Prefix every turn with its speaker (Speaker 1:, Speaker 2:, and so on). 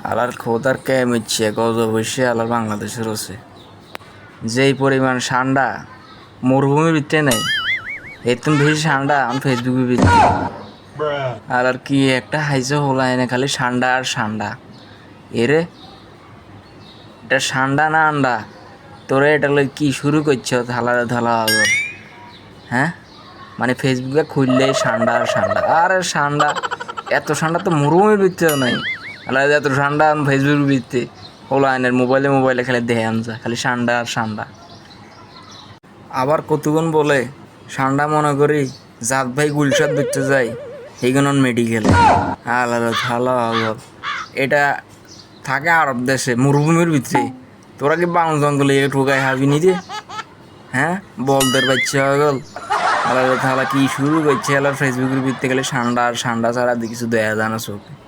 Speaker 1: আলার খোদার ক্যাম ইচ্ছে গজব হইছে আলার বাংলাদেশের হচ্ছে যেই পরিমাণ ঠান্ডা মরুভূমির ভিতরে নেই এর তুমি বেশি ঠান্ডা আমি ফেসবুকের ভিতরে আর কি একটা হাইজে হলা এনে খালি ঠান্ডা আর ঠান্ডা এরে এটা ঠান্ডা না আন্ডা তোরে এটা লই কি শুরু করছো ধালা ধালা আগর হ্যাঁ মানে ফেসবুকে খুললেই ঠান্ডা আর ঠান্ডা আরে ঠান্ডা এত ঠান্ডা তো মরুভূমির ভিতরেও নাই আলাদা এত ঠান্ডা আমি ফেসবুকের ভিত্তি হলো আইনের মোবাইলে খালি দেহে আনছা খালি ঠান্ডা আর ঠান্ডা আবার কতক্ষণ বলে ঠান্ডা মনে করি জাত ভাই গুলশাদ দেখতে যাই এইগুলো মেডিকেলে আলাদা ভালো আগর এটা থাকে আরব দেশে মরুভূমির ভিতরে তোরা কি বাউন জঙ্গলে ঠোকায় হাবি নি রে হ্যাঁ বলদের বাচ্চা হয়ে গেল আলাদা থালা কি শুরু করছে আলাদা ফেসবুকের ভিত্তি গেলে ঠান্ডা আর ঠান্ডা ছাড়া কিছু দেয়া যায় না চোখে